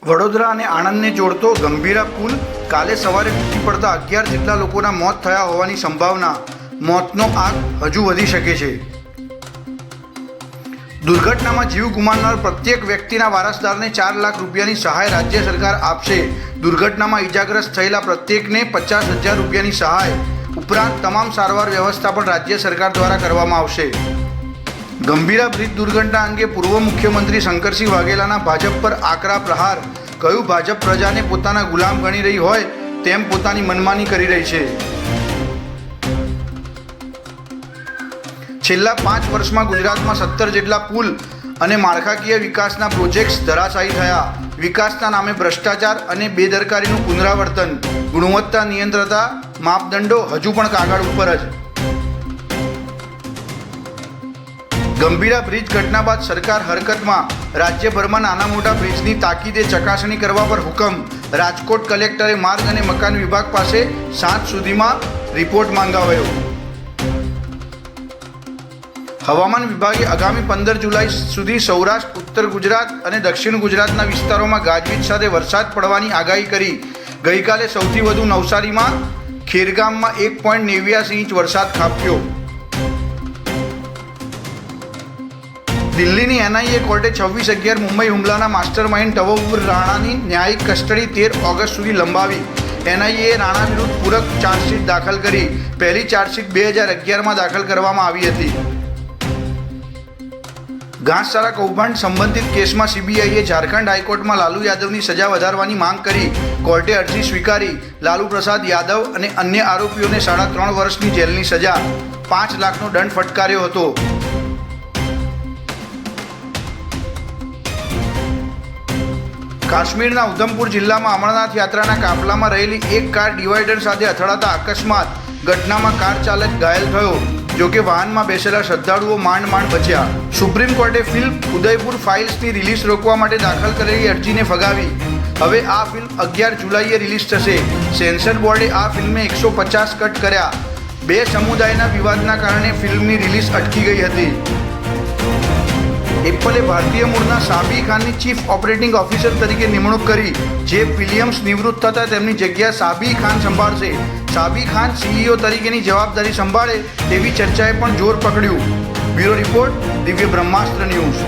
વડોદરા અને આણંદને જોડતો ગંભીરા પુલ કાલે સવારે તૂટી પડતા 11 જેટલા લોકોના મોત થયા હોવાની સંભાવના. મોતનો આંક હજુ વધી શકે છે. દુર્ઘટનામાં જીવ ગુમાવનાર પ્રત્યેક વ્યક્તિના વારસદારને 4 લાખ રૂપિયાની સહાય રાજ્ય સરકાર આપશે. દુર્ઘટનામાં ઈજાગ્રસ્ત થયેલા પ્રત્યેકને 50,000 રૂપિયાની સહાય ઉપરાંત તમામ સારવાર વ્યવસ્થા પણ રાજ્ય સરકાર દ્વારા કરવામાં આવશે. ગંભીરા બ્રિજ દુર્ઘટના અંગે પૂર્વ મુખ્યમંત્રી શંકરસિંહ વાઘેલાના ભાજપ પર આકરા પ્રહાર. કહ્યું, ભાજપ પ્રજાને પોતાના ગુલામ ગણી રહી હોય તેમ પોતાની મનમાની કરી રહી છે. છેલ્લા 5 વર્ષમાં ગુજરાતમાં 17 જેટલા પુલ અને માળખાકીય વિકાસના પ્રોજેક્ટ્સ ધરાશાયી થયા. વિકાસના નામે ભ્રષ્ટાચાર અને બેદરકારીનું પુનરાવર્તન. ગુણવત્તા નિયંત્રતા માપદંડો હજુ પણ કાગળ ઉપર જ. ગંભીરા બ્રિજ ઘટના બાદ સરકાર હરકતમાં. રાજ્યભરમાં નાના મોટા બ્રિજની તાકીદે ચકાસણી કરવા પર હુકમ. રાજકોટ કલેક્ટરે માર્ગ અને મકાન વિભાગ પાસે 7 સુધીમાં રિપોર્ટ માંગાવ્યો. હવામાન વિભાગે આગામી 15 જુલાઈ સુધી સૌરાષ્ટ્ર, ઉત્તર ગુજરાત અને દક્ષિણ ગુજરાતના વિસ્તારોમાં ગાજવીજ સાથે વરસાદ પડવાની આગાહી કરી. ગઈકાલે સૌથી વધુ નવસારીમાં ખેરગામમાં 1.89 ઇંચ વરસાદ ખાબક્યો. દિલ્હીની એનઆઈએ કોર્ટે 26/11 મુંબઈ હુમલાના માસ્ટર માઇન્ડ તવવ્વુર રાણાની ન્યાયિક કસ્ટડી 13 ઓગસ્ટ સુધી લંબાવી. એનઆઈએ રાણા વિરુદ્ધ પૂરક ચાર્જશીટ દાખલ કરી. પહેલી ચાર્જશીટ 2011માં દાખલ કરવામાં આવી હતી. ઘાસચારા કૌભાંડ સંબંધિત કેસમાં સીબીઆઈએ ઝારખંડ હાઈકોર્ટમાં લાલુ યાદવની સજા વધારવાની માંગ કરી. કોર્ટે અરજી સ્વીકારી. લાલુ પ્રસાદ યાદવ અને અન્ય આરોપીઓને 3.5 વર્ષની જેલની સજા, 5 લાખનો દંડ ફટકાર્યો હતો. કાશ્મીરના ઉધમપુર જિલ્લામાં અમરનાથ યાત્રાના કાફલામાં રહેલી એક કાર ડિવાઈડર સાથે અથડાતા અકસ્માત. ઘટનામાં કાર ચાલક ઘાયલ થયો. જોકે વાહનમાં બેસેલા શ્રદ્ધાળુઓ માંડ બચ્યા. સુપ્રીમ કોર્ટે ફિલ્મ ઉદયપુર ફાઇલ્સની રિલીઝ રોકવા માટે દાખલ કરેલી અરજીને ફગાવી. હવે આ ફિલ્મ 11 જુલાઈએ રિલીઝ થશે. સેન્સર બોર્ડે આ ફિલ્મને 150 કટ કર્યા. 2 સમુદાયના વિવાદના કારણે ફિલ્મની રિલીઝ અટકી ગઈ હતી. એપલે ભારતીય મૂળના સાબી ખાનની ચીફ ઓપરેટિંગ ઓફિસર તરીકે નિમણૂક કરી. જેફ વિલિયમ્સ નિવૃત્ત થતાં તેમની જગ્યા સાબી ખાન સંભાળશે. સાબી ખાન સીઈઓ તરીકેની જવાબદારી સંભાળે તેવી ચર્ચાએ પણ જોર પકડ્યું. બ્યુરો રિપોર્ટ, દિવ્ય બ્રહ્માસ્ત્ર ન્યૂઝ.